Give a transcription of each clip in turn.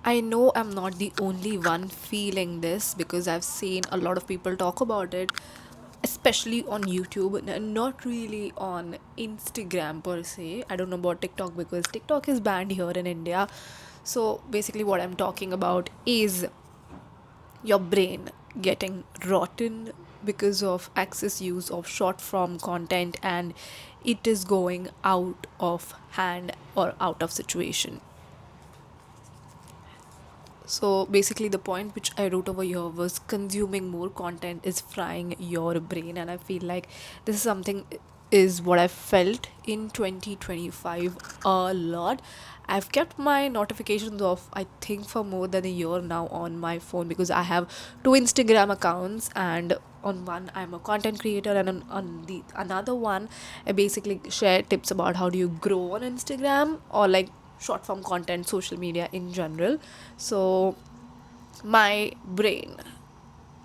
I know I'm not the only one feeling this because I've seen a lot of people talk about it, especially on YouTube, not really on Instagram per se. I don't know about TikTok because TikTok is banned here in India. So basically, what I'm talking about is your brain getting rotten because of excess use of short form content, and it is going out of hand or out of situation. So basically, the point which I wrote over here was consuming more content is frying your brain, and I feel like this is something is what I felt in 2025 a lot. I've kept my notifications off, I think, for more than a year now on my phone because I have two Instagram accounts, and on one I'm a content creator, and on the another one I basically share tips about how do you grow on Instagram or like short form content, social media in general. So my brain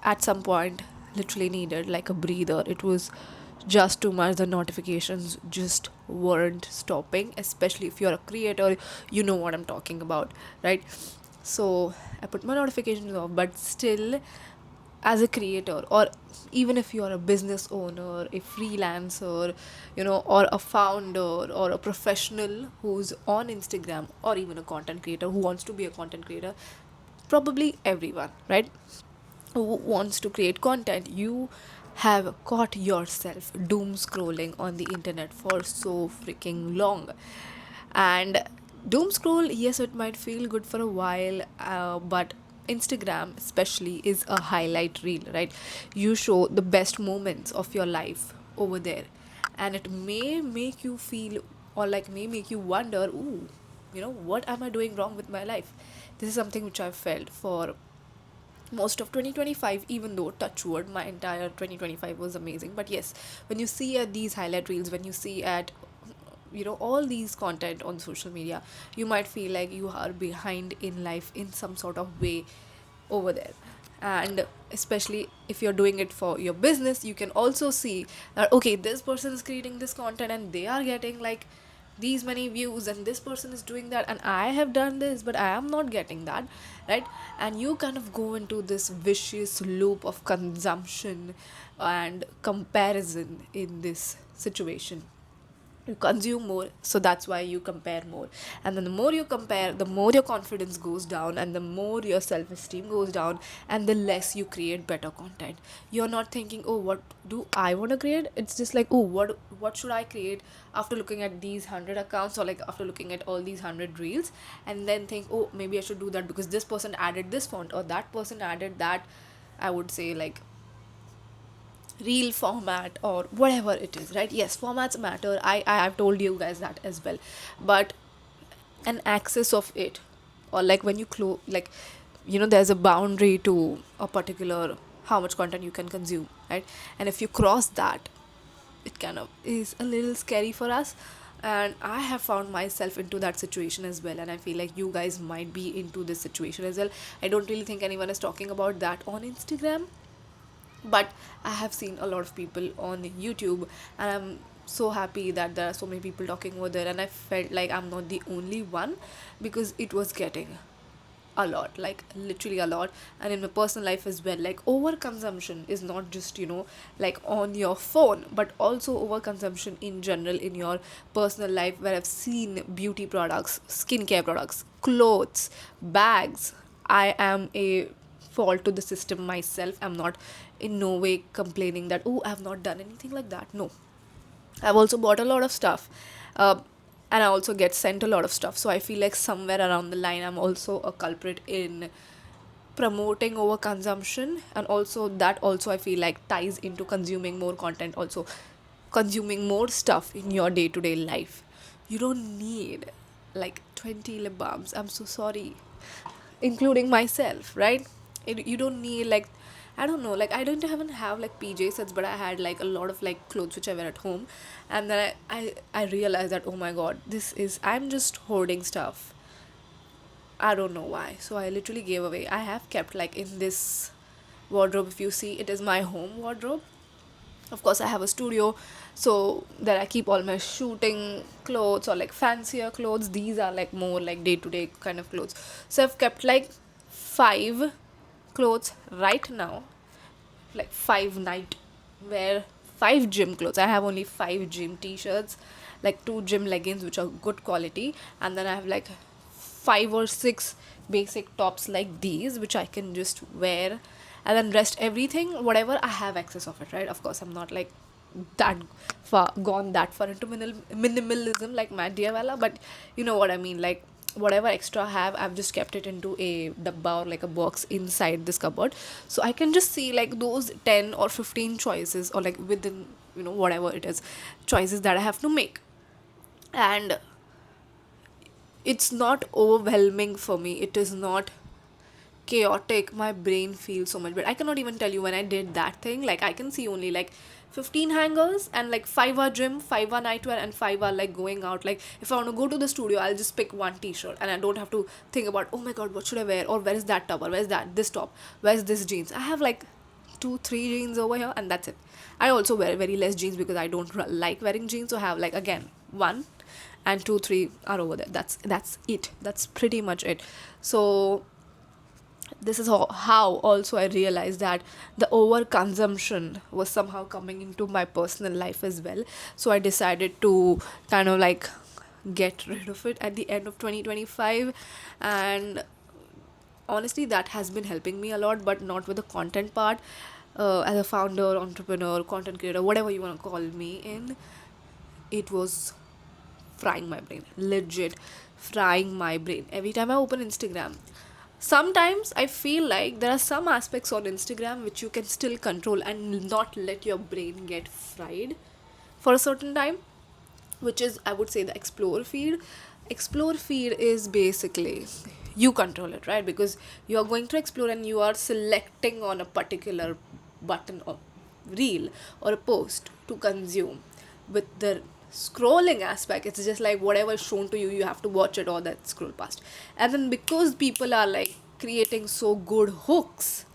at some point literally needed like a breather. It was just too much. The notifications just weren't stopping, especially if you're a creator, you know what I'm talking about, right? So I put my notifications off, but still, as a creator, or even if you're a business owner, a freelancer, or a founder or a professional who's on Instagram, or even a content creator who wants to be a content creator, probably everyone, right, who wants to create content, you have caught yourself doom scrolling on the internet for so freaking long. And doom scroll, yes, it might feel good for a while, but Instagram especially is a highlight reel, right? You show the best moments of your life over there, and it may make you feel, or like may make you wonder, ooh, what am I doing wrong with my life? This is something which I've felt for most of 2025, even though touchwood my entire 2025 was amazing. But yes, when you see at these highlight reels, when you see at all these content on social media, you might feel like you are behind in life in some sort of way over there. And especially if you're doing it for your business, you can also see that, okay, this person is creating this content and they are getting like these many views, and this person is doing that and I have done this but I am not getting that, right? And you kind of go into this vicious loop of consumption and comparison in this situation. You consume more, so that's why you compare more, and then the more you compare, the more your confidence goes down, and the more your self-esteem goes down, and the less you create better content. You're not thinking, oh, what do I want to create? It's just like, oh, what should I create after looking at these 100 accounts, or like after looking at all these 100 reels, and then think, oh, maybe I should do that because this person added this font or that person added that, I would say, like, reel format or whatever it is, right? Yes, formats matter. I have told you guys that as well. But an access of it, or like when you close, like, there's a boundary to a particular how much content you can consume, right? And if you cross that, it kind of is a little scary for us. And I have found myself into that situation as well, and I feel like you guys might be into this situation as well. I don't really think anyone is talking about that on Instagram, but I have seen a lot of people on YouTube, and I'm so happy that there are so many people talking over there, and I felt like I'm not the only one because it was getting a lot, like literally a lot. And in my personal life as well, like overconsumption is not just like on your phone, but also overconsumption in general in your personal life, where I've seen beauty products, skincare products, clothes, bags. I am a fault to the system myself. I'm not in no way complaining that, oh, I've not done anything like that. No, I've also bought a lot of stuff, uh, and I also get sent a lot of stuff. So I feel like somewhere around the line, I'm also a culprit in promoting overconsumption, and also that also I feel like ties into consuming more content, also consuming more stuff in your day to day life. You don't need like 20 lip balms. I'm so sorry, including myself, right? You don't need like, I don't know, like I didn't even have like PJ sets, but I had like a lot of like clothes which I wear at home, and then I realized that, oh my god, I'm just hoarding stuff. I don't know why. So I literally gave away. I have kept like in this wardrobe. If you see, it is my home wardrobe. Of course, I have a studio, so there I keep all my shooting clothes or like fancier clothes. These are like more like day to day kind of clothes. So I've kept like five clothes right now, like five night wear, five gym clothes. I have only five gym t-shirts, like two gym leggings which are good quality, and then I have like five or six basic tops like these which I can just wear, and then rest everything whatever I have access of it, right? Of course, I'm not like that far gone that far into minimalism like Matt Diawala, but you know what I mean. Like whatever extra I have, I've just kept it into a dabba or like a box inside this cupboard, so I can just see like those 10 or 15 choices, or like within, you know, whatever it is, choices that I have to make. And it's not overwhelming for me, it is not chaotic. My brain feels so much better. I cannot even tell you when I did that thing, like I can see only like 15 hangers, and like 5 are gym, 5 are nightwear, and 5 are like going out. Like if I want to go to the studio, I'll just pick one t-shirt and I don't have to think about, oh my god, what should I wear, or where is that top, or where's that this top, where's this jeans. I have like 2 3 jeans over here, and that's it. I also wear very less jeans because I don't like wearing jeans, so I have like again one, and 2 3 are over there. That's it, that's pretty much it. So this is how also I realized that the overconsumption was somehow coming into my personal life as well. So I decided to kind of like get rid of it at the end of 2025. And honestly, that has been helping me a lot, but not with the content part. As a founder, entrepreneur, content creator, whatever you want to call me in, it was frying my brain, legit frying my brain every time I open Instagram. Sometimes I feel like there are some aspects on Instagram which you can still control and not let your brain get fried for a certain time, which is, I would say, the explore feed. Explore feed is basically you control it, right? Because you are going to explore and you are selecting on a particular button or reel or a post to consume. With the scrolling aspect, it's just like whatever is shown to you, you have to watch it or that scroll past. And then because people are like creating so good hooks,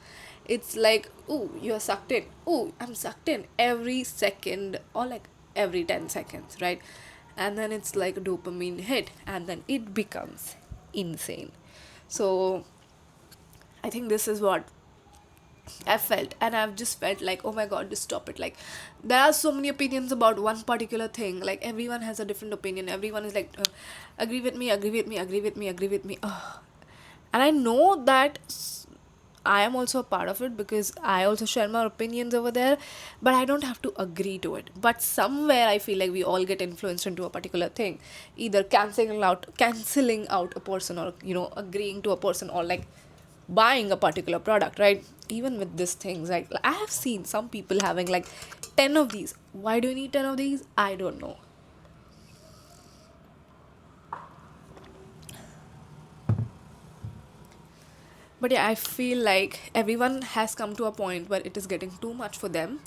it's like, oh, you're sucked in, oh, I'm sucked in every second, or like every 10 seconds, right? And then it's like a dopamine hit, and then it becomes insane. So I think this is what I felt, and I've just felt like, oh my god, just stop it. Like, there are so many opinions about one particular thing. Like, everyone has a different opinion. Everyone is like, agree with me, agree with me, agree with me, agree with me. Ugh. And I know that I am also a part of it because I also share my opinions over there, but I don't have to agree to it. But somewhere I feel like we all get influenced into a particular thing, either canceling out a person, or you know, agreeing to a person, or like buying a particular product, right? Even with these things, like I have seen some people having like 10 of these. Why do you need 10 of these? I don't know. But yeah, I feel like everyone has come to a point where it is getting too much for them,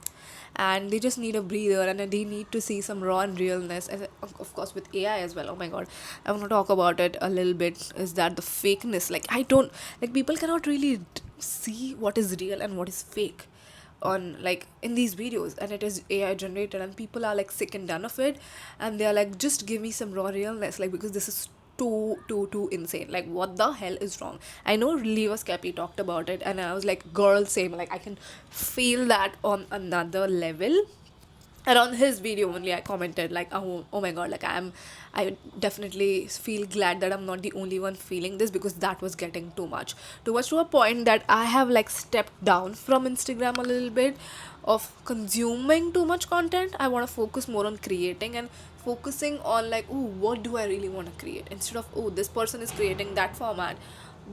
and they just need a breather, and they need to see some raw and realness. And of course, with AI as well. Oh my god, I want to talk about it a little bit. Is that the fakeness? Like, I don't like, people cannot really see what is real and what is fake on like in these videos, and it is AI generated, and people are like sick and done of it, and they're like, just give me some raw realness, like, because this is too insane. Like, what the hell is wrong? I know Leo Scapi talked about it, and I was like, girl, same. Like, I can feel that on another level. And on his video only, I commented like, oh my god, like, I definitely feel glad that I'm not the only one feeling this, because that was getting too much to a point that I have like stepped down from Instagram a little bit of consuming too much content. I want to focus more on creating and focusing on like, oh, what do I really want to create, instead of, oh, this person is creating that format,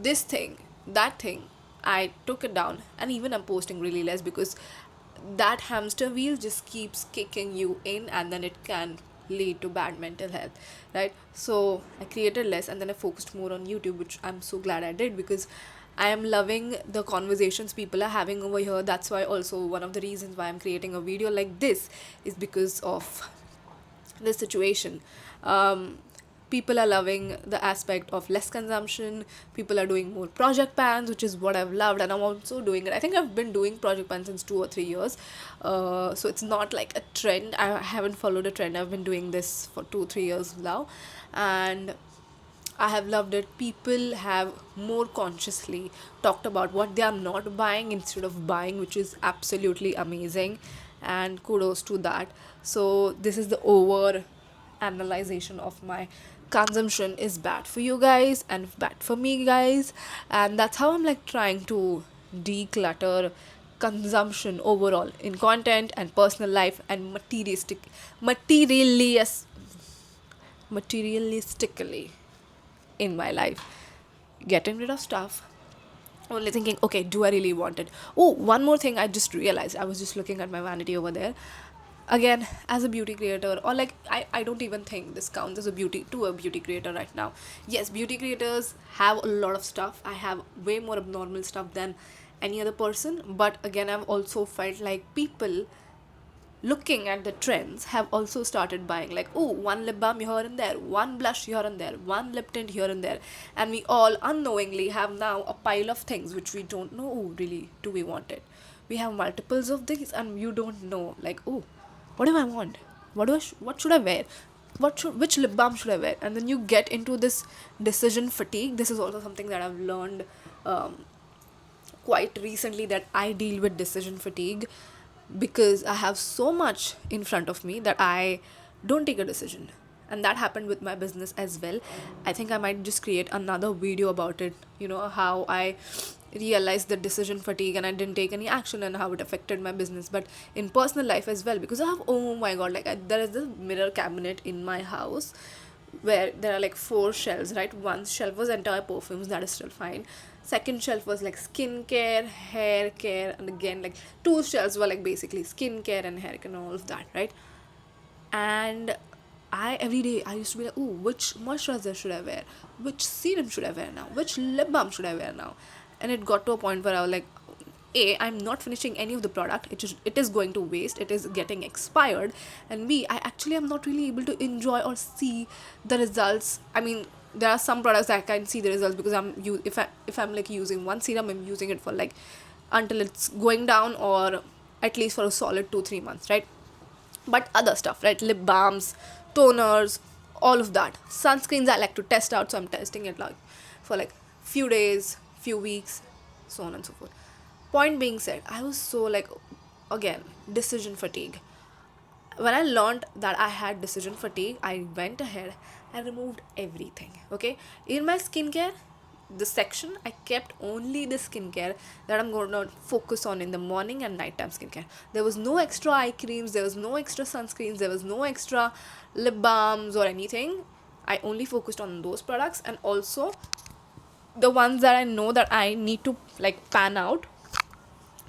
this thing, that thing. I took it down, and even I'm posting really less because that hamster wheel just keeps kicking you in, and then it can lead to bad mental health, right? So I created less, and then I focused more on YouTube, which I'm so glad I did, because I am loving the conversations people are having over here. That's why also one of the reasons why I'm creating a video like this is because of this situation. um People are loving the aspect of less consumption. People are doing more project pans, which is what I've loved, and I'm also doing it. I think I've been doing project pans since 2 or 3 years, so it's not like a trend. I haven't followed a trend. I've been doing this for 2 3 years now, and I have loved it. People have more consciously talked about what they are not buying instead of buying, which is absolutely amazing, and kudos to that. So this is the over analyzation of my consumption is bad for you guys and bad for me, guys, and that's how I'm like trying to declutter consumption overall in content and personal life and materialistically in my life, getting rid of stuff, only thinking, okay, do I really want it? Oh, one more thing I just realized. I was just looking at my vanity over there. Again, as a beauty creator, or like I don't even think this counts as a beauty creator right now. Yes, beauty creators have a lot of stuff. I have way more abnormal stuff than any other person. But again, I've also felt like people looking at the trends have also started buying, like, oh, one lip balm here and there, one blush here and there, one lip tint here and there, and we all unknowingly have now a pile of things which we don't know, oh, really, do we want it? We have multiples of these and you don't know, like, oh, what do I want? What should I wear? Which lip balm should I wear? And then you get into this decision fatigue. This is also something that I've learned quite recently, that I deal with decision fatigue because I have so much in front of me that I don't take a decision. And that happened with my business as well. I think I might just create another video about it, how I realized the decision fatigue and I didn't take any action and how it affected my business, but in personal life as well. Because I have, oh my god, like there is this mirror cabinet in my house where there are like four shelves, right? One shelf was entire perfumes, that is still fine. Second shelf was like skincare, hair care, and again like two shelves were like basically skincare and hair care and all of that, right? And I every day I used to be like, oh, which moisturizer should I wear? Which serum should I wear now? Which lip balm should I wear now? And it got to a point where I was like, A, I'm not finishing any of the product. It is going to waste. It is getting expired. And B, I actually am not really able to enjoy or see the results. I mean, there are some products that I can see the results because if I'm like using one serum, I'm using it for like until it's going down, or at least for a solid 2 3 months, right? But other stuff, right? Lip balms, toners, all of that. Sunscreens I like to test out, so I'm testing it like for like few days, few weeks, so on and so forth. Point being said, I was so like, again, decision fatigue. When I learned that I had decision fatigue, I went ahead and removed everything. Okay, in my skincare, the section, I kept only the skincare that I'm going to focus on in the morning and nighttime skincare. There was no extra eye creams, there was no extra sunscreens, there was no extra lip balms or anything. I only focused on those products, and also the ones that I know that I need to like pan out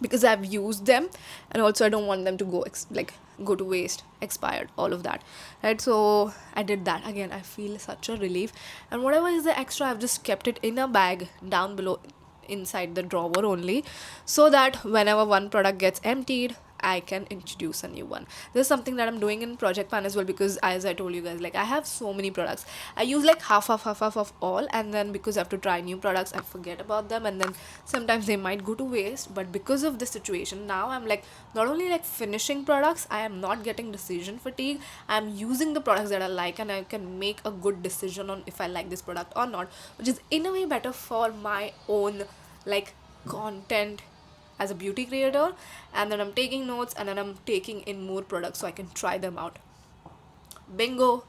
because I've used them, and also I don't want them to go to waste, expired, all of that, right? So I did that. Again, I feel such a relief, and whatever is the extra, I've just kept it in a bag down below inside the drawer only, so that whenever one product gets emptied, I can introduce a new one. This is something that I'm doing in Project Pan as well, because as I told you guys, like I have so many products. I use like half of all, and then because I have to try new products, I forget about them, and then sometimes they might go to waste. But because of this situation, now I'm like not only like finishing products, I am not getting decision fatigue. I'm using the products that I like, and I can make a good decision on if I like this product or not, which is in a way better for my own like content as a beauty creator. And then I'm taking notes, and then I'm taking in more products so I can try them out. Bingo,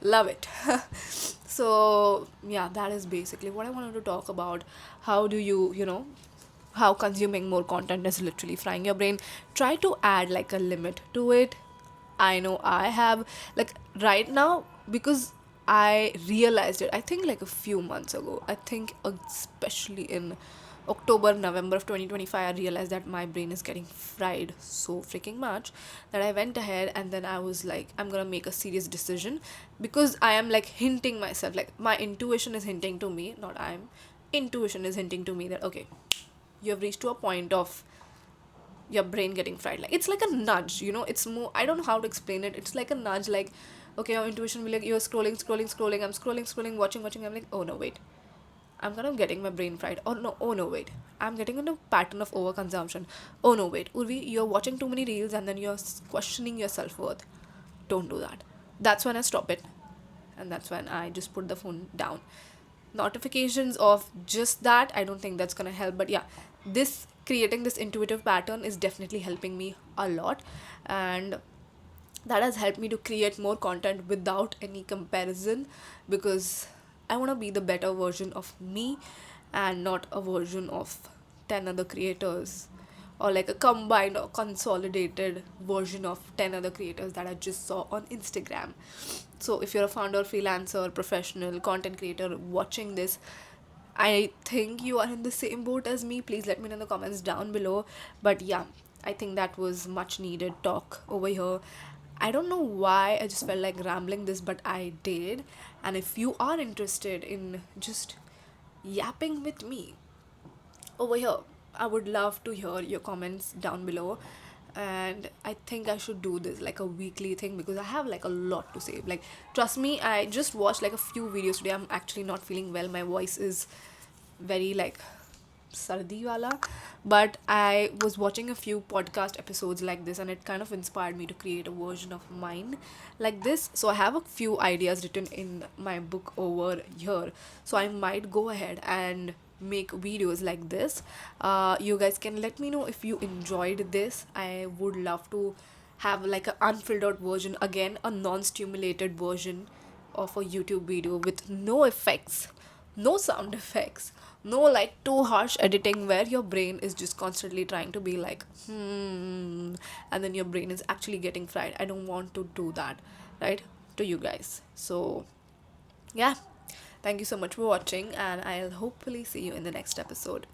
love it. So yeah, that is basically what I wanted to talk about. How do how consuming more content is literally frying your brain. Try to add like a limit to it. I know I have, like, right now, because I realized it, I think like a few months ago. I think especially in October, November of 2025, I realized that my brain is getting fried so freaking much that I went ahead and then I was like, I'm gonna make a serious decision, because I am like hinting myself, like my intuition is hinting to me, not I'm, intuition is hinting to me that okay, you have reached to a point of your brain getting fried. Like it's like a nudge, it's more, I don't know how to explain it. It's like a nudge, like Okay, your intuition will be like, you're scrolling, scrolling, scrolling. I'm scrolling, scrolling, watching, watching. I'm like, oh no, wait. I'm kind of getting my brain fried. Oh no, wait. I'm getting into a pattern of overconsumption. Oh no, wait. Urvi, you're watching too many reels and then you're questioning your self worth. Don't do that. That's when I stop it. And that's when I just put the phone down. Notifications of just that, I don't think that's gonna help. But yeah, this creating this intuitive pattern is definitely helping me a lot. And that has helped me to create more content without any comparison, because I want to be the better version of me and not a version of 10 other creators, or like a combined or consolidated version of 10 other creators that I just saw on Instagram. So if you're a founder, freelancer, professional content creator watching this, I think you are in the same boat as me. Please let me know in the comments down below. But yeah, I think that was much needed talk over here. I don't know why I just felt like rambling this, but I did. And if you are interested in just yapping with me over here, I would love to hear your comments down below. And I think I should do this like a weekly thing, because I have like a lot to say. Like, trust me, I just watched like a few videos today. I'm actually not feeling well. My voice is very like sardi wala, but I was watching a few podcast episodes like this, and it kind of inspired me to create a version of mine like this. So I have a few ideas written in my book over here, so I might go ahead and make videos like this. You guys can let me know if you enjoyed this. I would love to have like an unfiltered version, again a non-stimulated version of a YouTube video with no effects, no sound effects, no like too harsh editing where your brain is just constantly trying to be like, and then your brain is actually getting fried. I don't want to do that, right, to you guys. So, yeah, thank you so much for watching, and I'll hopefully see you in the next episode.